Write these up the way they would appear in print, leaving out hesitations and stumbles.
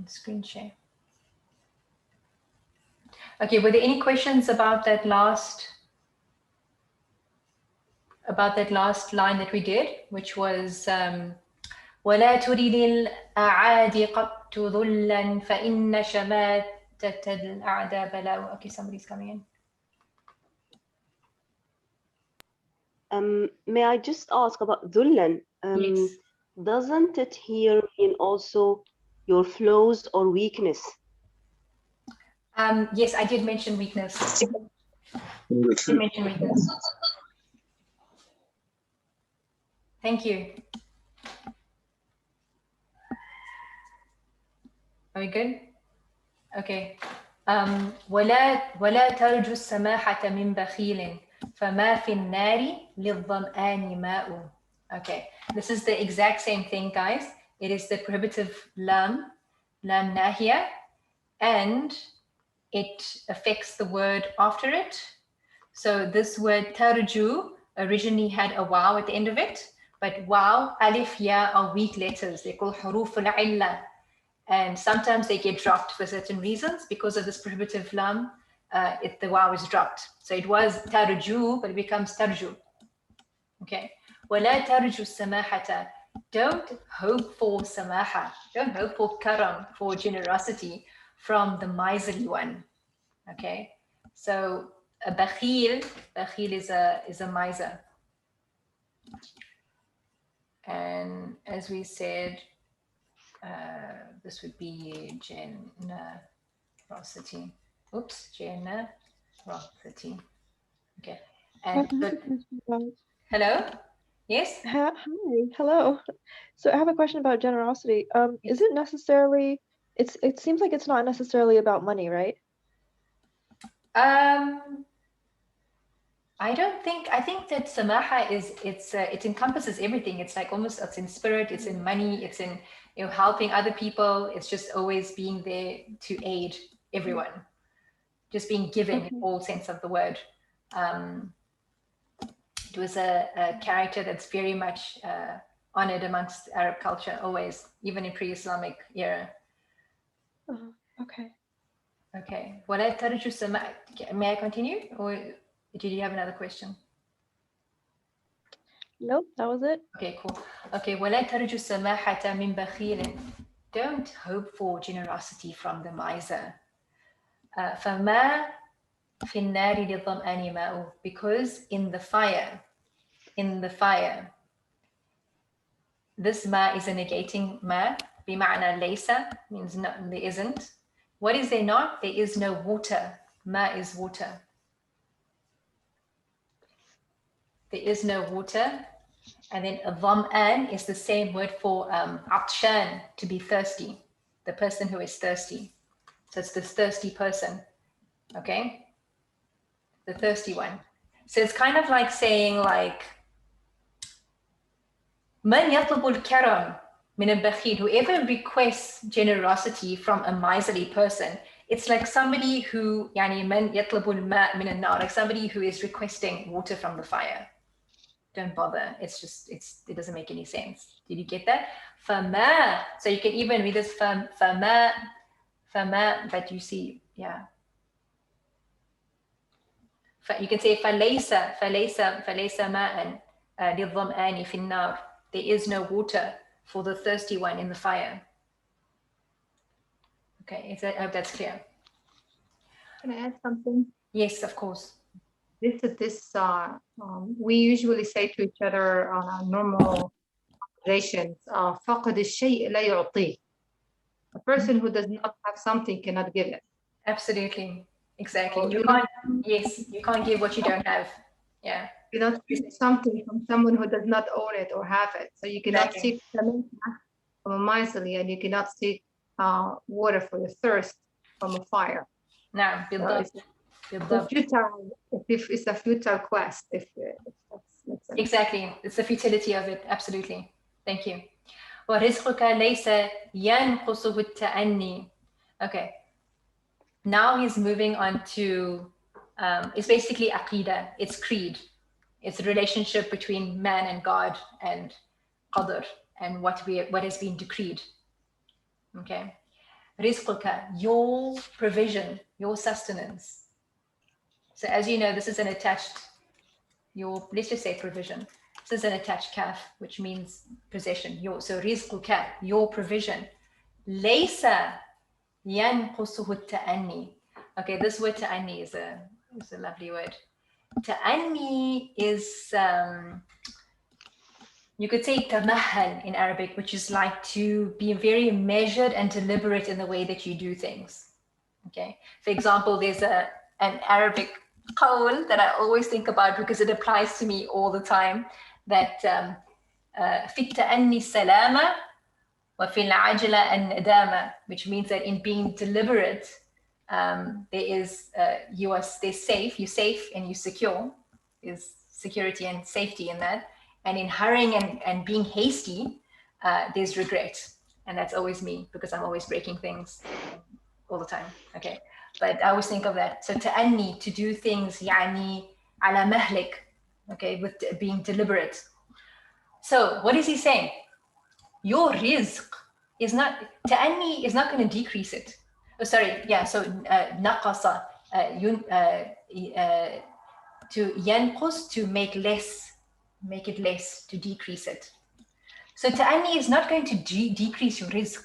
screen share. Okay, were there any questions about that last line that we did, which was ولا تري للأعادي قط ذلا فإن شماتة الأعداء بلاء. Okay, somebody's coming in. May I just ask about dhullan? Yes. Doesn't it here mean also your flaws or weakness? Yes, I did mention weakness. I did mention weakness. Thank you. Are we good? Okay. ولا ترجو السماحة من بخيل فما في النار للظمآن ماء. Okay, this is the exact same thing, guys. It is the prohibitive lam nahia, and it affects the word after it. So this word tarju originally had a waw at the end of it, but waw, alif, ya are weak letters. They're called huruf al-illa. And sometimes they get dropped for certain reasons. Because of this prohibitive lam, the waw is dropped. So it was tarju, but it becomes tarju. Okay. وَلَا تَرْجُ السَّمَاحَةَ. Don't hope for samaha. Don't hope for karam, for generosity from the miserly one. Okay. So a bakhil is a miser. And as we said, this would be generosity. Oops, generosity. Okay. And hello? Yes? Hi, hello. So I have a question about generosity. Is it necessarily, it seems like it's not necessarily about money, right? I think that samaha it encompasses everything. It's like almost, it's in spirit, it's in money, it's in helping other people. It's just always being there to aid everyone, just being giving in all sense of the word. It was a character that's very much honored amongst Arab culture, always, even in pre-Islamic era. Okay. Okay. May I continue, or did you have another question? Nope, that was it. Okay, cool. Okay. وَلَا تَرْجُ السَّمَاحَةَ مِنْ بَخِيلٍ. Don't hope for generosity from the miser. فَمَا فِي النَّارِ لِلظَّمْآنِ مَاءُ. Because in the fire, this ma is a negating ma, بمعنى ليس, means no, there isn't. What is there not? There is no water. Ma is water. There is no water. And then dham'an is the same word for atshan, to be thirsty, the person who is thirsty. So it's this thirsty person, okay? The thirsty one. So it's kind of like saying like, man yatlubul karam min al-bakhil, whoever requests generosity from a miserly person, it's like somebody who, yani man yatlubul ma min al-nar, like somebody who is requesting water from the fire. Don't bother. It's just, it doesn't make any sense. Did you get that? Fama. So you can even read this fama, but you see, yeah. You can say falaysa ma'an lidham'ani fi an-nar. There is no water for the thirsty one in the fire. Okay, I hope that's clear. Can I add something? Yes, of course. We usually say to each other on our normal conversations, فقد الشيء لا يعطيه. A person who does not have something cannot give it. Absolutely, exactly. You can't give what you don't have. Yeah. You cannot seek something from someone who does not own it or have it. So you cannot seek from a miserly, and you cannot seek water for your thirst from a fire. No, it's a futile quest. Exactly, it's the futility of it. Absolutely. Thank you. وَرِزْقُكَ لَيْسَ يَنْقُصُهُ التَّأَنِّي. Okay. Now he's moving on to, it's basically aqidah, it's creed. It's a relationship between man and God and qadr and what has been decreed. Okay. رزقك, your provision, your sustenance. So as you know, this is an attached, let's just say provision. This is an attached kaf, which means possession. So رزقك, your provision. ليس ينقصه التأني. Okay, this word ta'anni is a lovely word. Ta'anni is, you could say tamahal in Arabic, which is like to be very measured and deliberate in the way that you do things. Okay, for example, there's an Arabic qawl that I always think about because it applies to me all the time, that في التأني السلامة وفي العجلة الندامة, which means that in being deliberate, there's safe, you're safe and you're secure. There's security and safety in that. And in hurrying and being hasty, there's regret. And that's always me, because I'm always breaking things all the time. Okay, but I always think of that. So ta'anni, to do things, يعني على مهلك, okay, with being deliberate. So what is he saying? Your rizq is not, ta'anni is not going to decrease it. Oh, sorry, yeah, so naqasa, to yanqus, to make it less, to decrease it. So ta'anni is not going to decrease your rizq,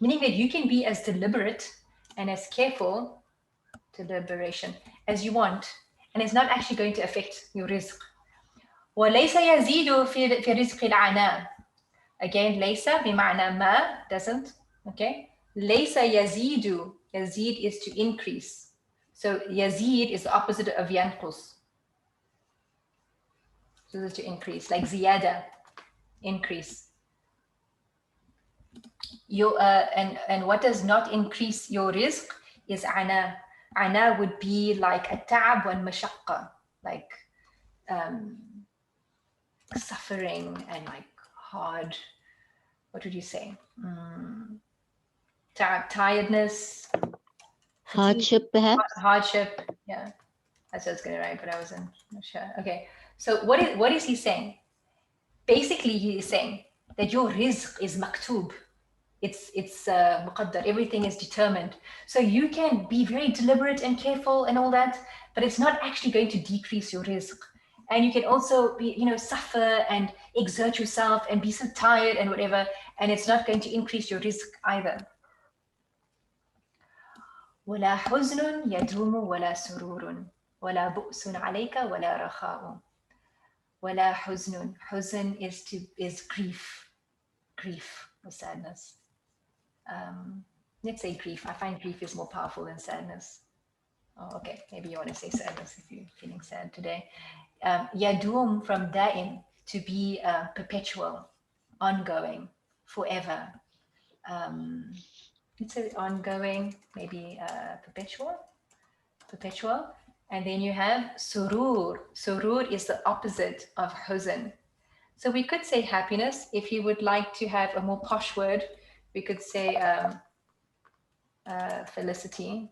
meaning that you can be as deliberate and as careful, deliberation, as you want, and it's not actually going to affect your rizq. وَلَيْسَ يَزِيدُ فِي رِزْقِ الْعَنَاءِ. Again, laysa bima'na ma, doesn't, okay? Laysa yazidu, yazid is to increase. So yazid is the opposite of yanqus. So this is to increase, like ziyada, increase. And what does not increase your rizq is ana. Ana would be like at-ta'ab wal mashaqqa, like suffering and like hard, what would you say? Tiredness, Hardship, perhaps. Hardship, yeah. That's what I was going to write, but I wasn't sure. Okay, so what is he saying? Basically, he is saying that your rizq is maktub. It's muqaddar. Everything is determined. So you can be very deliberate and careful and all that, but it's not actually going to decrease your rizq. And you can also be, suffer and exert yourself and be so tired and whatever, and it's not going to increase your rizq either. ولا حزن يدوم ولا سرور ولا بؤس عليك ولا رخاء. ولا حزن. Huzn is grief or sadness. Let's say grief. I find grief is more powerful than sadness. Oh, okay, maybe you want to say sadness if you're feeling sad today. Yadum from da'im, to be perpetual, ongoing, forever. Let's say ongoing, maybe perpetual. And then you have surur. Surur is the opposite of huzn. So we could say happiness. If you would like to have a more posh word, we could say felicity.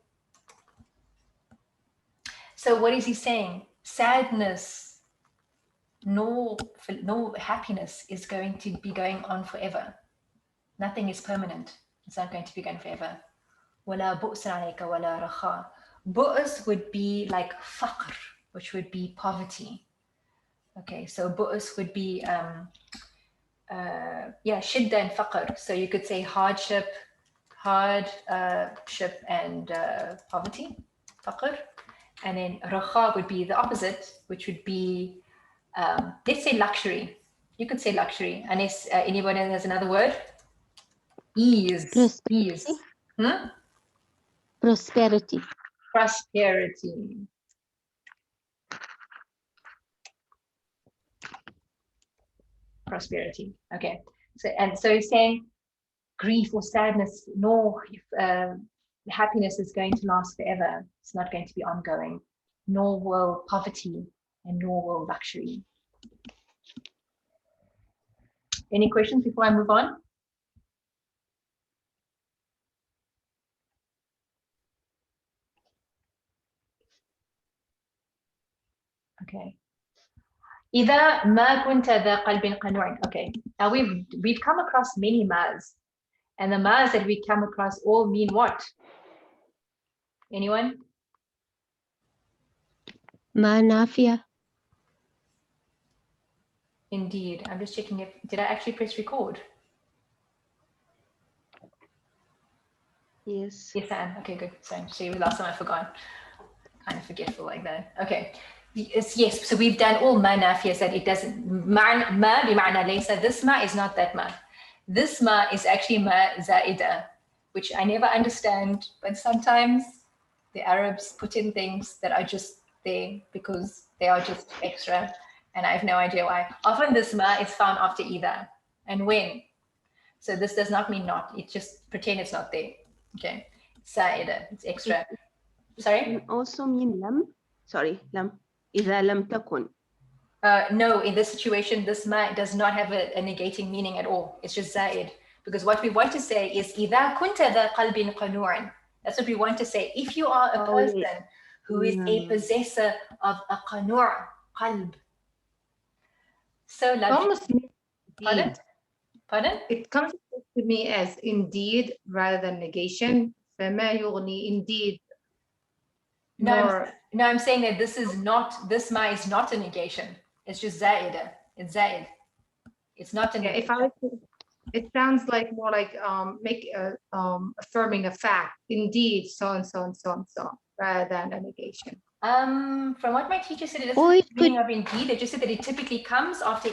So what is he saying? Sadness, no happiness is going to be going on forever. Nothing is permanent. It's not going to be going forever. وَلَا بُؤْسَ عَلَيْكَ وَلَا رَخَاء. Bu'us would be like faqr, which would be poverty. Okay, so bu'us would be, shidda and faqr. So you could say hardship and poverty, faqr. And then rakha would be the opposite, which would be, let's say luxury. You could say luxury. Unless anybody has another word? Ease. Prosperity. Ease. Hmm? Prosperity. Prosperity. Prosperity. Okay. So he's saying grief or sadness, nor happiness is going to last forever. It's not going to be ongoing, nor will poverty and nor will luxury. Any questions before I move on? Okay. إذا ما كنت ذا قلب قنوع. Okay. Now we've come across many ma's, And the ma's that we come across all mean what? Anyone? ما نافية. Indeed. I'm just checking if, did I actually press record? Yes. Yes, Anne. Okay, good. So the last time I forgot. Kind of forgetful like that. Okay. Yes. So we've done all ma nafiyas that it doesn't. Ma bima'na laysa. This ma is not that ma. This ma is actually ma zaida, which I never understand. But sometimes the Arabs put in things that are just there because they are just extra, and I have no idea why. Often this ma is found after either and when. So this does not mean not. It just pretend it's not there. Okay. Zaida. It's extra. Sorry? Can also mean لم. Sorry, لم. إذا لم تكن. No, in this situation, this ma does not have a negating meaning at all. It's just zaid. Because what we want to say is إذا كنت ذا قلب قنوع. That's what we want to say. If you are a person who is a possessor of a qanu' qalb. So Almost pardon? Pardon? it comes to me as indeed rather than negation. فما يغني indeed. No, I'm saying that this ma is not a negation. It's just zaida. It's zaid. It's not a negation. If I it sounds like more like affirming a fact. Indeed, so and so and so and so, rather than a negation. From what my teacher said, it doesn't meaning of indeed. It just said that it typically comes after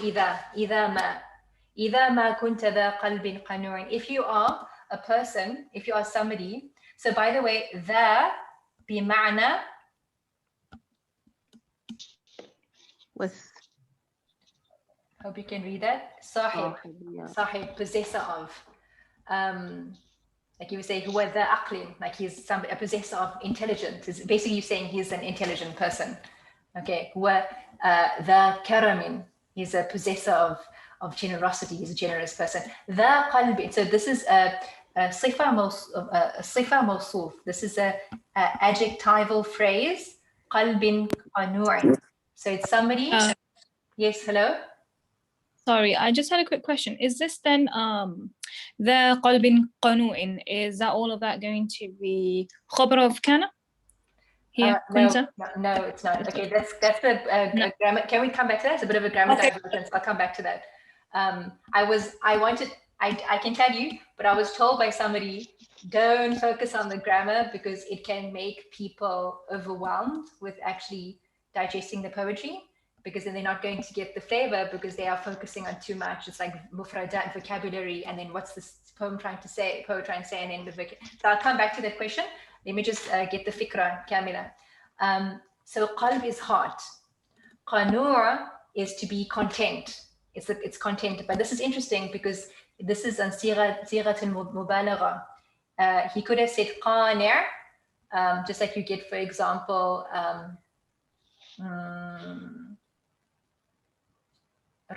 إذا ما كنت ذا قلب قنوع. If you are a person, if you are somebody. So by the way, ذا بمعنى with. Hope you can read that. صاحب, صاحب, possessor of. Like you would say, هو ذا عقل, like he's a possessor of intelligence. It's basically saying he's an intelligent person. Okay, هو ذا كرم, he's a possessor of generosity. He's a generous person. ذا قلب. So this is a صفة موصوف. This is a adjectival phrase. قلب قنوع. So it's somebody. Yes, hello. Sorry, I just had a quick question. Is this then the قلب قنوع? Is that all of that going to be خبر of كان? Here, no, it's not. Okay, that's the grammar. Can we come back to that? It's a bit of a grammar divergence. I'll come back to that. I can tell you, but I was told by somebody, don't focus on the grammar because it can make people overwhelmed with actually digesting the poetry, because then they're not going to get the flavor because they are focusing on too much. It's like mufradat, vocabulary, and then what's this poet trying to say, and then the vocabulary. So I'll come back to that question. Let me just get the fikra kamila. So qalb is heart. Qanur is to be content. It's content. But this is interesting because this is on sirat al-mubalagha. He could have said qani', just like you get, for example,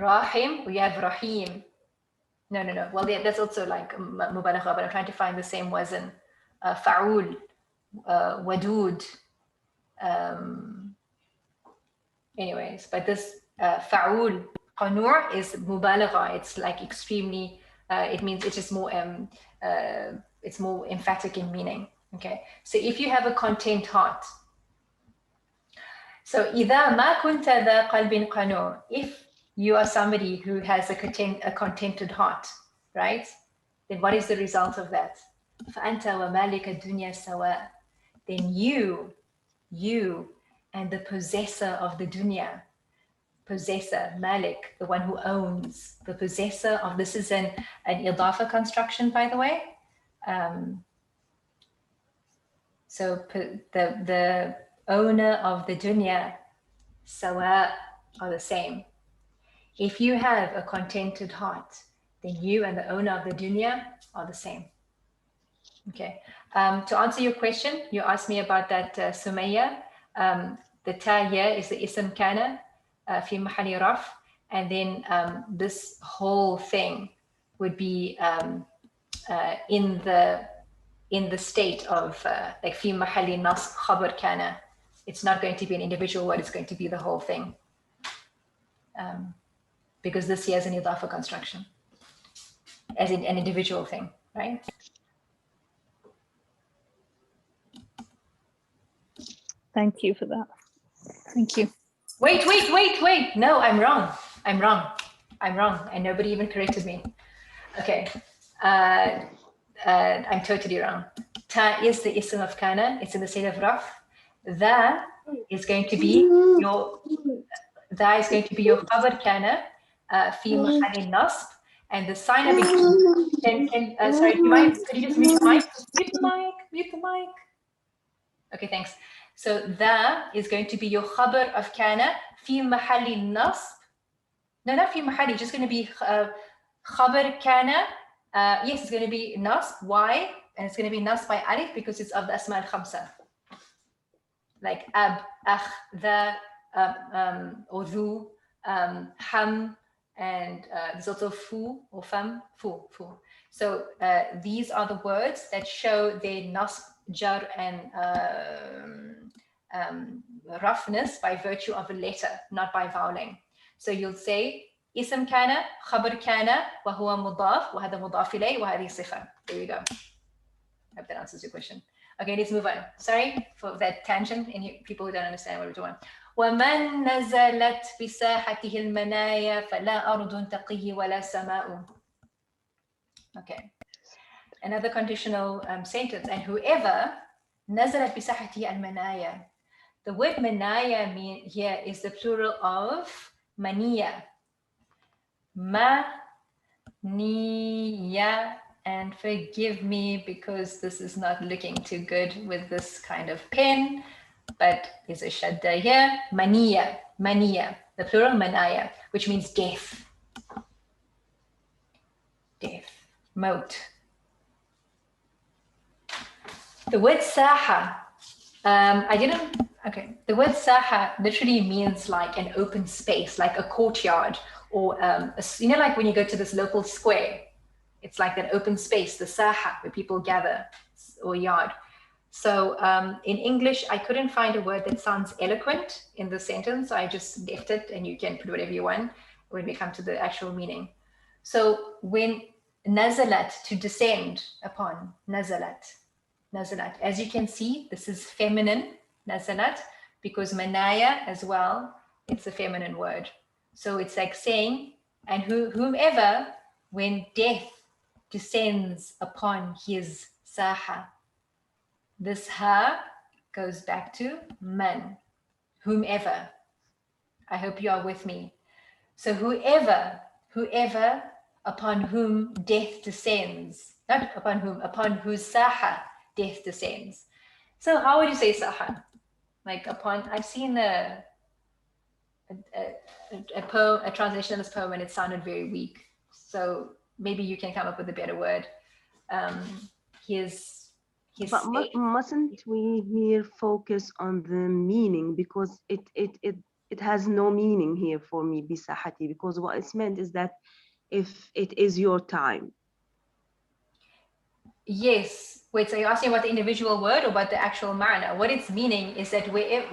rahim, we have rahim. No. Well, yeah, that's also like mubalagha, but I'm trying to find the same wazn. Fa'ul, wadud. Anyways, but this fa'ul, qanur is mubalagha. It's like extremely, it means it's just more, it's more emphatic in meaning. Okay, so if you have a content heart, so إذا ما كنت ذا قلب قنوع, if you are somebody who has a contented heart, right? Then what is the result of that? فأنت ومالك الدنيا سواء. Then you and the possessor of the dunya, possessor, malik, the one who owns, the possessor of, this is an idafa construction, by the way. So the owner of the dunya, sawa, are the same. If you have a contented heart, then you and the owner of the dunya are the same. Okay. To answer your question, you asked me about that Sumayya. The ta here is the ism kana fi mahali raf, and then this whole thing would be in the state of like fi mahali nasb khabar kana. It's not going to be an individual word, it's going to be the whole thing. Because this here is an idafa construction, as in an individual thing. right? Thank you for that. Thank you. Wait. No, I'm wrong. And nobody even corrected me. Okay. I'm totally wrong. Ta is the ism of kana. It's in the state of raf. That is going to be your khabar kana fi mahali nasb, and the sign of it. Sorry, do you mind? Could you just mute the mic? Mute the mic. Okay, thanks. So that is going to be your khabar of kana fi mahali nasb. No, not fi mahali. Just going to be khabar kana. Yes, it's going to be nasb. Why? And it's going to be nasb by alif because it's of the asma al-khamsa. Like ab, akh, the, or dhu, ham, and there's also fu or fam, fu. So these are the words that show their nasb, jar, and roughness by virtue of a letter, not by voweling. So you'll say اسم كان خبر كان وهو مضاف وهذا مضاف إليه وهذه صفة. There you go. I hope that answers your question. Okay, let's move on. Sorry for that tangent. Any people who don't understand what we're doing. ومن نزلت بساحته المنايا فلا أرض تقيه ولا سماء. Okay. Another conditional sentence. And whoever نزلت بساحته المنايا. The word manaya here is the plural of maniya. Maniya, and forgive me because this is not looking too good with this kind of pen, but there's a shadda here. Maniya, the plural manaya, which means death. Maut. The word saha, the word saha literally means like an open space, like a courtyard, or like when you go to this local square, it's like that open space, the saha, where people gather, or yard. So in English, I couldn't find a word that sounds eloquent in the sentence, so I just left it, and you can put whatever you want when we come to the actual meaning. So when nazalat, to descend upon, nazalat, as you can see, this is feminine, nazalat, because manaya as well, it's a feminine word. So it's like saying, and whomever, when death descends upon his saha. This ha goes back to man, whomever. I hope you are with me. So whoever upon whom death descends, not upon whom, upon whose saha death descends. So how would you say saha? Like upon, I've seen a poem, a translation of this poem, and it sounded very weak. So maybe you can come up with a better word. But mustn't we here focus on the meaning, because it has no meaning here for me, bisahati, because what it's meant is that if it is your time. Yes. Wait, so you're asking about the individual word or about the actual ma'na? What it's meaning is that wherever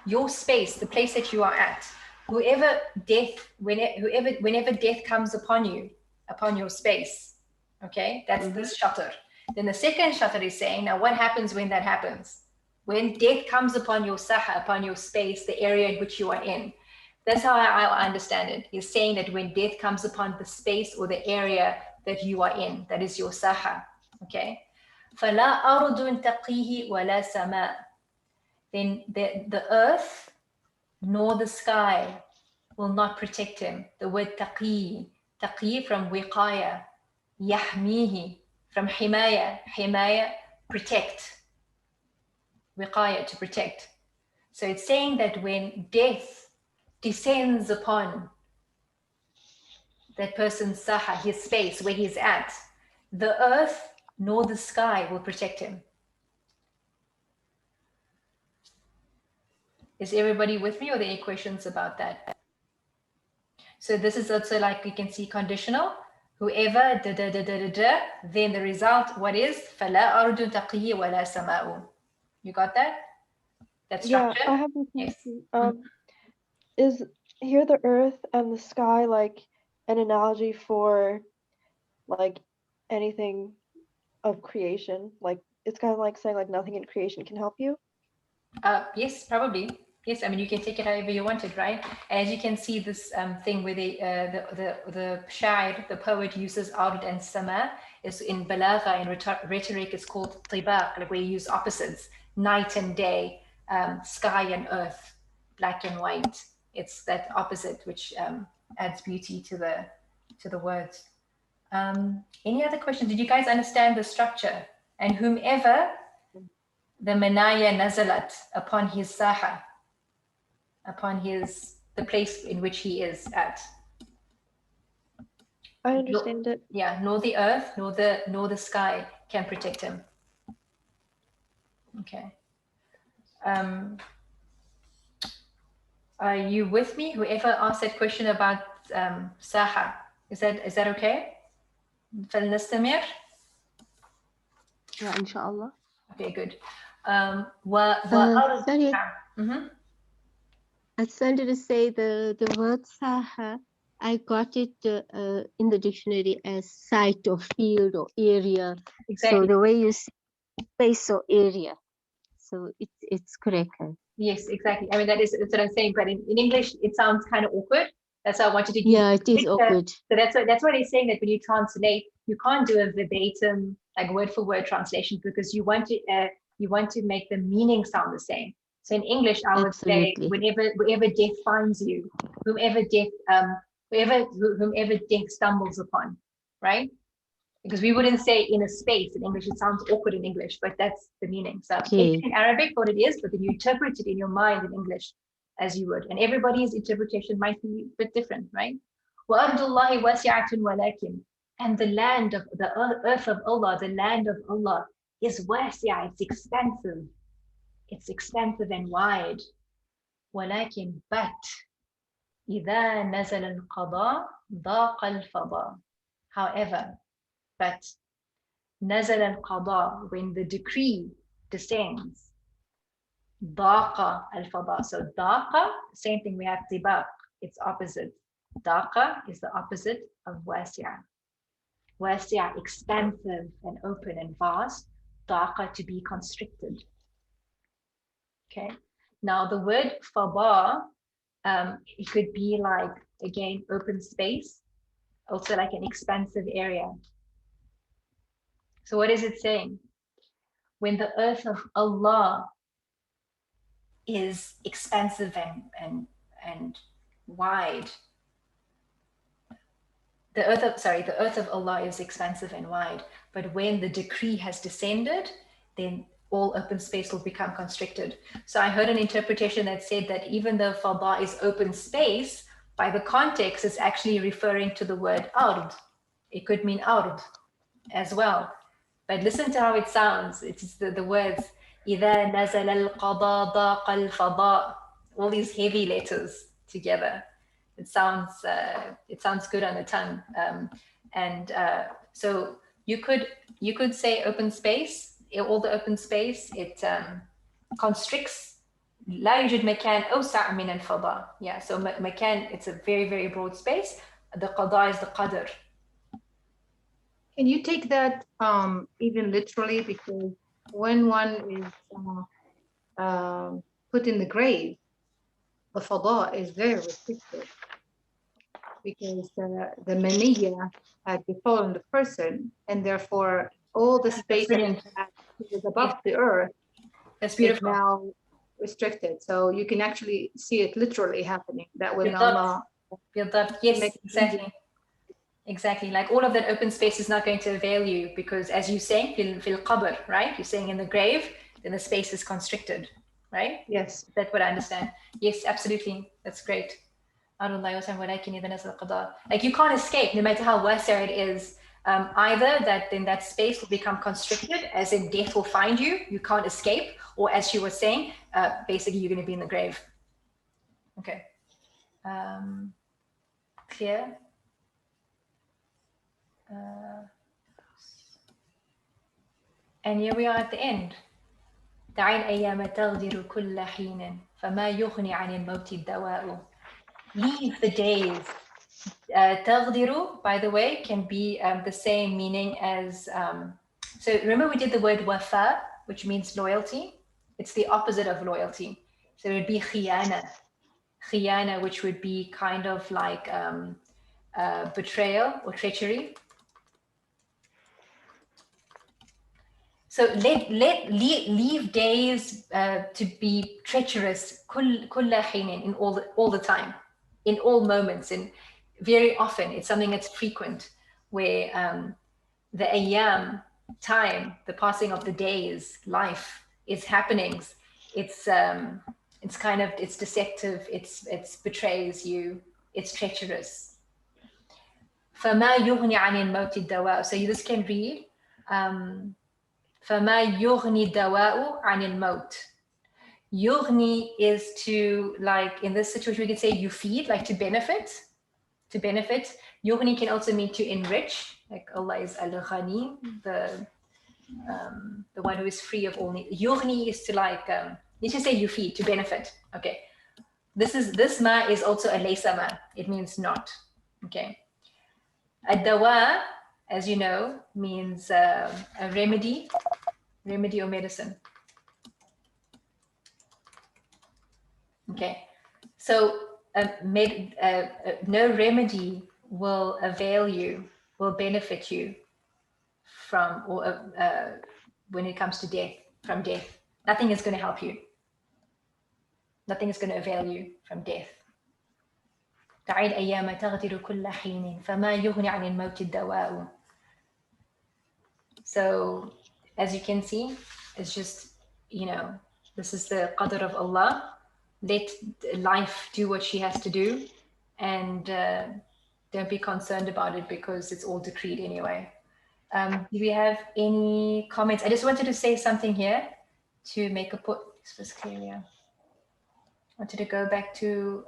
your space, the place that you are at, whenever death comes upon you, upon your space, okay, that's this shutter. Then the second shutter is saying, now what happens when that happens? When death comes upon your saha, upon your space, the area in which you are in. That's how I understand it. He's saying that when death comes upon the space or the area that you are in, that is your saha, okay? فَلَا أَرْضٌ تَقِيهِ وَلَا سَمَاء. Then the earth nor the sky will not protect him. The word taqi from wiqaya, yahmihi from himaya, protect, wiqaya, to protect. So it's saying that when death descends upon that person's saha, his space, where he's at, the earth nor the sky will protect him. Is everybody with me, or are there any questions about that? So this is also, like we can see, conditional. Whoever, then the result, what is? فَلَا أَرْضٌ تَقِيهِ وَلَا سَمَاءٌ. You got that? That structure? Yeah, I have a question. Is here the earth and the sky like an analogy for like anything of creation? Like it's kind of like saying like nothing in creation can help you. Yes, probably. Yes, I mean you can take it however you want it, right? And as you can see, this thing where the sha'ir, the poet, uses ard and sama is in balagha, in rhetoric, it's called tibaq, like where you use opposites, night and day, sky and earth, black and white. It's that opposite which adds beauty to the words. Any other questions? Did you guys understand the structure? And whomever the manaya nazalat upon his saha, upon the place in which he is at. I understand it. Yeah, nor the earth, nor the sky can protect him. Okay. Are you with me? Whoever asked that question about saha, is that okay? فلنستمر. Yeah, inshallah. Okay, good. Sorry. I just wanted to say the word saha, I got it in the dictionary as site or field or area. Exactly. So the way you say space or area. So it's correct. Yes, exactly. I mean, that's what I'm saying. But in English, it sounds kind of awkward. That's why I wanted to. Yeah, it is awkward. So that's why they're saying that when you translate, you can't do a verbatim, like word for word translation, because you want to make the meaning sound the same. So in English, I would say, wherever death finds you, whomever death stumbles upon, right? Because we wouldn't say in a space in English. It sounds awkward in English, but that's the meaning. So in Arabic, what it is, but then you interpret it in your mind in English as you would. And everybody's interpretation might be a bit different, right? وَأَرْضُ اللَّهِ وَاسِعَةٌ وَلَكِنْ. And the land of the earth of Allah, the land of Allah is wasi'ah, it's expansive. It's expansive and wide. وَلَكِنْ but إِذَا نَزَلَ الْقَضَاء ضَاقَ الْفَضَاء. However, but نزل القضاء, when the decree descends, ضاق الفضاء. So ضاق, same thing, we have tibaq, it's opposite. ضاق is the opposite of wasi'ah. Wasi'ah, expansive and open and vast. ضاق, to be constricted. Okay. Now the word fada, it could be like, again, open space, also like an expansive area. So what is it saying? When the earth of Allah is expansive and wide, the earth of Allah is expansive and wide, but when the decree has descended, then all open space will become constricted. So I heard an interpretation that said that even though fada is open space, by the context, it's actually referring to the word ard. It could mean ard as well. But listen to how it sounds. It's the words, إِذَا نَزَلَ الْقَضَاء ضَاقَ الْفَضَاء. All these heavy letters together. It sounds good on the tongue. So you could say open space, all the open space, it constricts. لا يوجد مكان أوسع من الفضاء. Yeah, so مكان, it's a very, very broad space. The qada is the qadr. Can you take that even literally? Because when one is put in the grave, the fada is very restricted, because the maniyya had befallen the person, and therefore all the space that is above the earth is now restricted. So you can actually see it literally happening. That when Allah, yes, exactly. Exactly, like all of that open space is not going to avail you, because as you're saying, fil qabr, right? You're saying in the grave, then the space is constricted, right? Yes. That's what I understand. Yes, absolutely. That's great. Like you can't escape, no matter how wasi'ah it is. Either that space will become constricted, as in death will find you, you can't escape, or as she was saying, basically you're going to be in the grave. Okay. Clear? And here we are at the end. دع الأيام تغدر كل حين فما يغني عن الموت الدواء. Leave the days تغدر, by the way, can be the same meaning as, so remember we did the word wafa, which means loyalty. It's the opposite of loyalty. So it would be khiyana. Khiyana, which would be kind of like betrayal or treachery. So leave days to be treacherous كل حين, in all the time, in all moments, and very often. It's something that's frequent, where the ayyam, time, the passing of the days, life, its happenings, it's deceptive, it's betrays you, it's treacherous. فما يغني عن الموت الدواء. So this can read فما يغني الدواء عن الموت. Yughni is to, like, in this situation, we could say you feed, like to benefit. Yughni can also mean to enrich, like Allah is al-Ghani, the one who is free of all need. Yughni is to, like, you should say you feed, to benefit. Okay. This ma is also a laysa ma. It means not. Okay. Ad-dawa, as you know, means a remedy or medicine. Okay, so no remedy will avail you, will benefit you from, or when it comes to death, from death. Nothing is going to help you. Nothing is going to avail you from death. تعي الأيام تغدر كل حين فما يغني عن الموت الدواء. So, as you can see, it's just, this is the qadr of Allah. Let life do what she has to do, and don't be concerned about it, because it's all decreed anyway. Do we have any comments? I just wanted to say something here to make a point. This was clear, yeah. I wanted to go back to,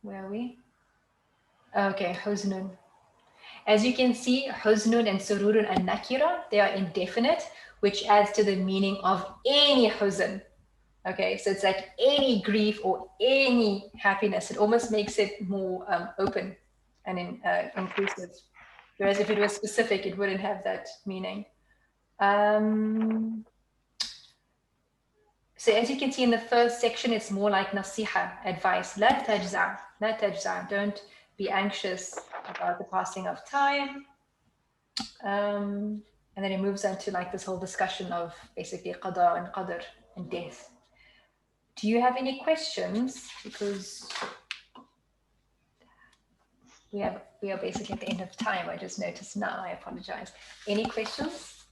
where are we? Okay, huznun. As you can see, huznun and sururun and nakira, they are indefinite, which adds to the meaning of any huzn. Okay, so it's like any grief or any happiness. It almost makes it more open and inclusive. Whereas if it was specific, it wouldn't have that meaning. So as you can see in the first section, it's more like nasiha, advice. لا تجزع, don't be anxious about the passing of time. And then it moves on to like this whole discussion of basically qada and qadr and death. Do you have any questions? Because we are basically at the end of time. I just noticed now. I apologize. Any questions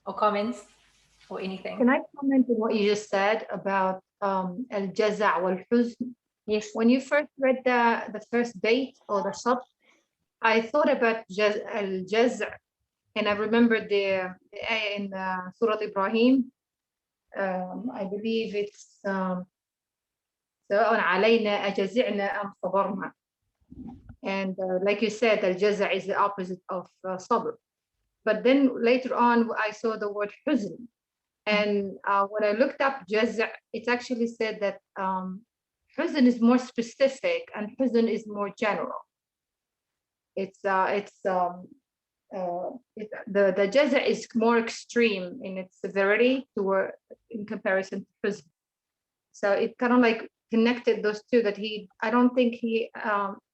or comments or anything? Can I comment on what you just said about al-jaza' wal-huzn? Yes. When you first read the first bait or the sab, I thought about al-jaz', and I remembered the ayah in Surah Ibrahim. I believe it's سواء علينا أجزعنا أم صبرنا. And like you said, al-jaza' is the opposite of sabr. But then later on, I saw the word huzn. And when I looked up jaza', it actually said that huzn is more specific and huzn is more general. The jaza' is more extreme in its severity in comparison to huzn. So it kind of like connected those two, that I don't think he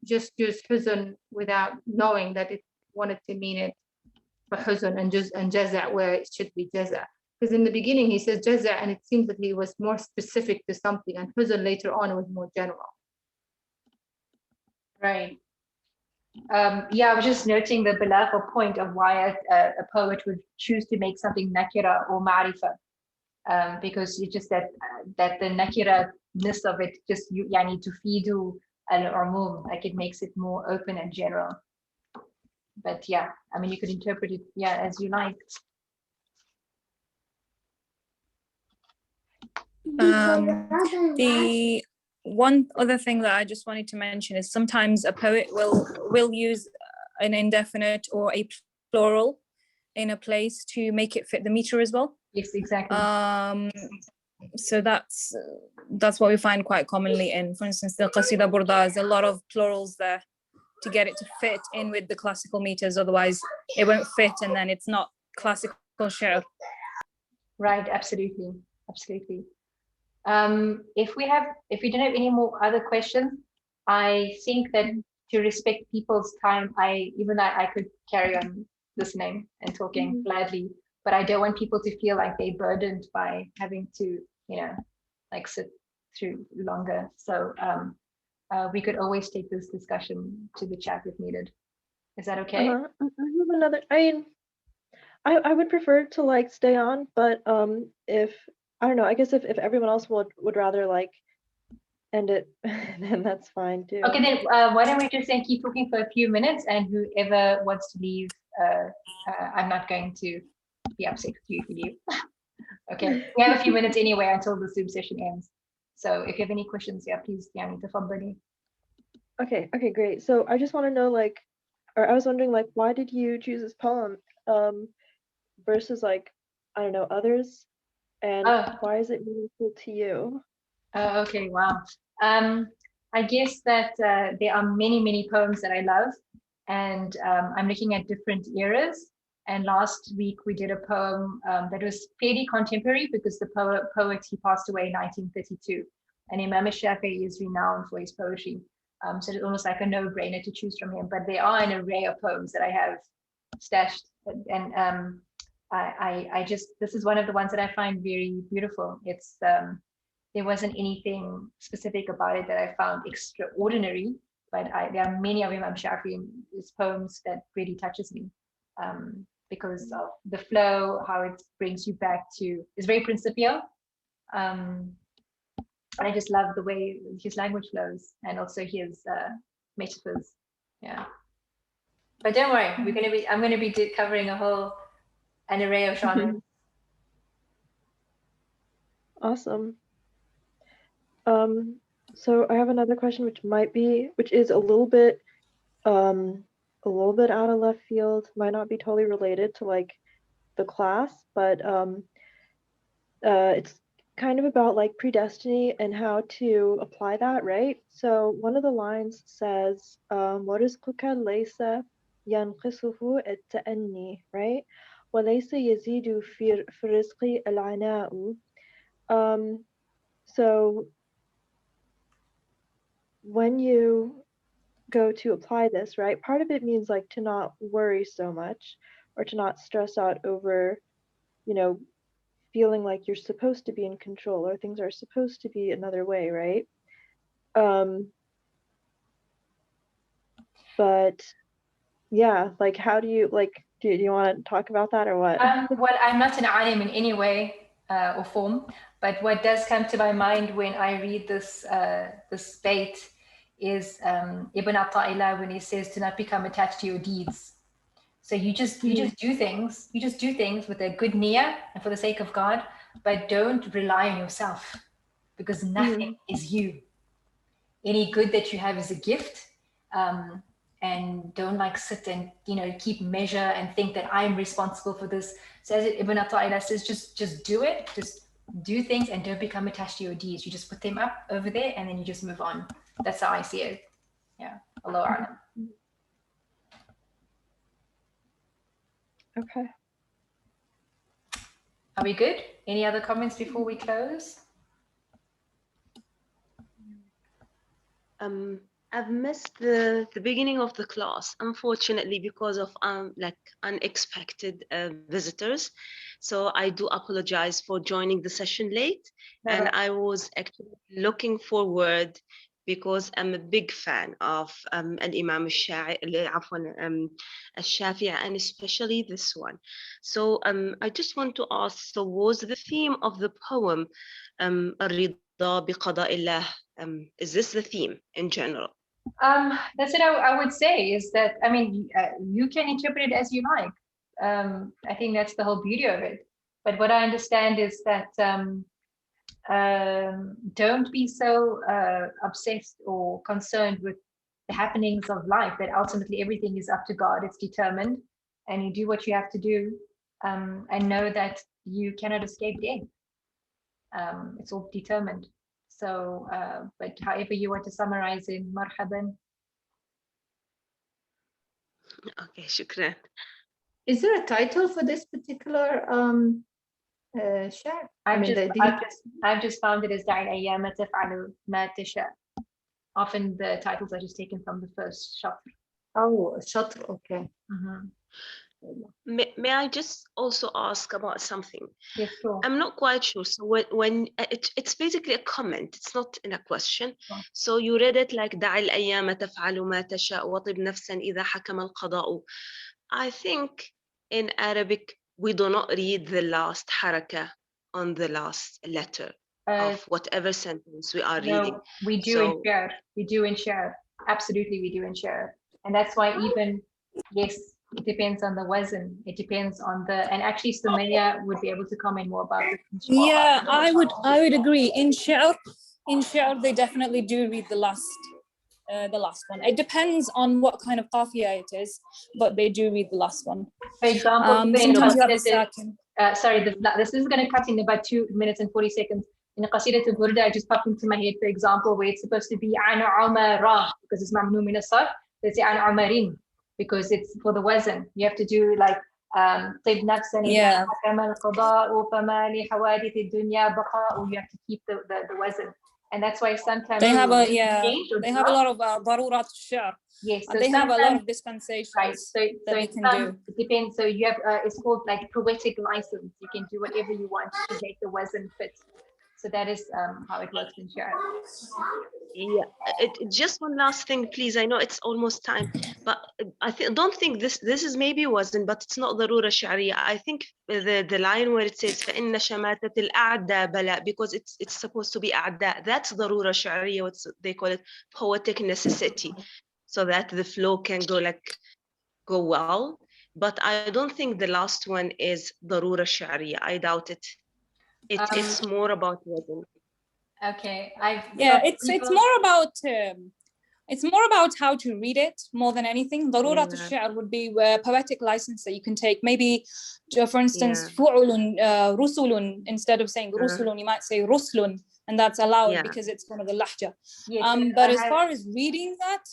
just used huzn without knowing that it wanted to mean it for huzn and jaza' where it should be jaza'. Because in the beginning he says jaza' and it seems that he was more specific to something, and huzn later on was more general. Right. Yeah, I was just noting the balagha point of why a poet would choose to make something nakira or ma'rifa, because it's just that the nakira-ness of it just yani tufidu al-umum, like it makes it more open and general. But yeah, I mean, you could interpret it as you like. The one other thing that I just wanted to mention is sometimes a poet will use an indefinite or a plural in a place to make it fit the meter as well. Yes, exactly. So that's what we find quite commonly in, for instance, the Qasida Burda. There's a lot of plurals there to get it to fit in with the classical meters. Otherwise, it won't fit, and then it's not classical shi'r. Right, absolutely, absolutely. If we don't have any more other questions, I think that to respect people's time, I could carry on listening and talking gladly, but I don't want people to feel like they're burdened by having to, like sit through longer. So we could always take this discussion to the chat if needed. Is that okay? I have another. I would prefer to like stay on, but if I don't know, I guess if everyone else would rather like end it, then that's fine too. Okay, then why don't we just then keep talking for a few minutes, and whoever wants to leave, I'm not going to be upset with you if you leave. Okay, we have a few minutes anyway until the Zoom session ends. So if you have any questions, yeah, please, تفضلي. Okay, great. So I just want to know, like, or I was wondering, like, why did you choose this poem versus, like, I don't know, others? And why is it meaningful to you? Okay, wow. I guess that there are many poems that I love, and I'm looking at different eras. And last week we did a poem that was fairly contemporary because the poet, he passed away in 1932. And Imam al-Shafi'i is renowned for his poetry. So it's almost like a no-brainer to choose from him. But there are an array of poems that I have stashed, and this is one of the ones that I find very beautiful. It's there wasn't anything specific about it that I found extraordinary, but there are many of Imam Shafi'i's poems that really touches me because of the flow, how it brings you back to, it's very principial. I just love the way his language flows and also his metaphors. Yeah. But don't worry, I'm gonna be covering an array of genres. Awesome. So I have another question, which is a little bit out of left field, might not be totally related to like the class, but it's kind of about like predestiny and how to apply that, right? So one of the lines says, وَرِزْقُكَ لَيْسَ يَنْقِصُهُ التَّأَنِّي, right? وَلَيْسَ يَزِيدُ فِي الرِّزْقِ الْعَنَاءُ. So when you go to apply this, right, part of it means like to not worry so much or to not stress out over, feeling like you're supposed to be in control or things are supposed to be another way, right? But yeah, like how do you do you want to talk about that or what? Well, I'm not an alim in any way or form, but what does come to my mind when I read this bait is Ibn Atta'illah when he says to not become attached to your deeds. So you just do things with a good niyyah and for the sake of God, but don't rely on yourself because nothing is you. Any good that you have is a gift, and don't like sit and keep measure and think that I'm responsible for this. So as Ibn Atta'illah says, just do it, just do things and don't become attached to your deeds. You just put them up over there and then you just move on. That's how I see it. Yeah. Allahu a'lam. Okay. Are we good? Any other comments before we close? I've missed the beginning of the class, unfortunately, because of unexpected visitors. So I do apologize for joining the session late. And I was actually looking forward because I'm a big fan of الامام الشافعي and especially this one. So I just want to ask, so was the theme of the poem الرضا بقضاء الله, is this the theme in general? That's what I would say is that, I mean, you can interpret it as you like. I think that's the whole beauty of it. But what I understand is that don't be so obsessed or concerned with the happenings of life, that ultimately everything is up to God. It's determined, and you do what you have to do, and know that you cannot escape death. It's all determined. So, but however you want to summarize in marhaban. Okay, shukran. Is there a title for this particular share? I've just found it as الايام تفعل ما تشاء. Often the titles are just taken from the first shatr. Oh, shatr, okay. May I just also ask about something? Yes, sure. I'm not quite sure. So when it's basically a comment, it's not in a question. Sure. So you read it like دع الأيام تفعل ما تشاء وطب نفسا إذا حكم القضاء. I think in Arabic we do not read the last haraka on the last letter of whatever sentence we are reading. We do in share. We do in share. Absolutely, we do in share. And that's why even, yes, it depends on the wazn. It depends on the, and actually Sumaya would be able to comment more about it. Yeah, I would agree. In Sha'r, they definitely do read the last one. It depends on what kind of qafiyah it is, but they do read the last one. For example, sometimes you have a sakin. Sorry, this is going to cut in about 2 minutes and 40 seconds. In Qasidat al-Burda, I just popped into my head, for example, where it's supposed to be ana umara because it's mamnu min as-sarf. They say ana umarin because it's for the wazn. You have to do like طب نفسا إذا حكم القضاء فما لحوادث الدنيا بقاء. You have to keep the wazn. And that's why sometimes they have a lot of ضرورات الشعر. Yes, so they have a lot of dispensations, right? That they can do. It depends. So you have it's called like poetic license. You can do whatever you want to make the wazn fit. So that is how it works in Sha'r. Yeah, just one last thing, please. I know it's almost time, but I don't think this is maybe wasn't, but it's not ضرورة شعرية. I think the line where it says فإن شماتة الأعداء بلاء, because it's supposed to be أعداء. That's ضرورة شعرية. What they call it, poetic necessity, so that the flow can go well. But I don't think the last one is ضرورة شعرية. I doubt it. It's more about wazn. Okay, it's more about how to read it more than anything. ضرورة الشعر would be a poetic license that you can take. Maybe, for instance, فعل رسل, instead of saying رسل, you might say رسل, and that's allowed because it's one of the lahja. But as far as reading that,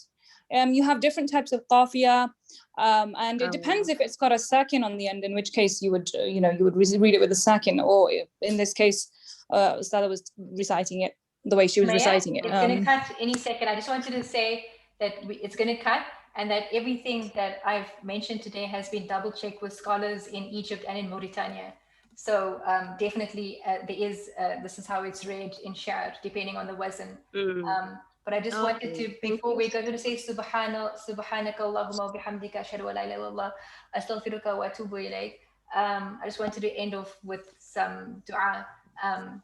you have different types of qafiyah, and it depends if it's got a sakin on the end, in which case you would read it with a sakin, or in this case, Ustadha was reciting it the way she was reciting it. It's going to cut any second. I just wanted to say that it's going to cut, and that everything that I've mentioned today has been double checked with scholars in Egypt and in Mauritania. So definitely there is, this is how it's read in Sha'r, depending on the wazn. But I just wanted to, before we go to say Subhanaka Allahumma wa bihamdika ashhadu an la ilaha illallah astaghfiruka wa atubu ilayk. I just wanted to end off with some dua.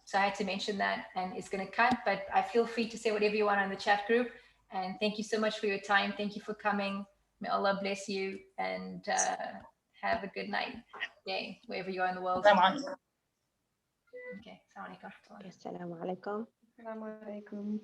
So I had to mention that, and it's going to cut, but I feel free to say whatever you want on the chat group. And thank you so much for your time. Thank you for coming. May Allah bless you, and have a good night, day, wherever you are in the world. Okay. Assalamu alaikum. Assalamu alaikum. Assalamu alaikum.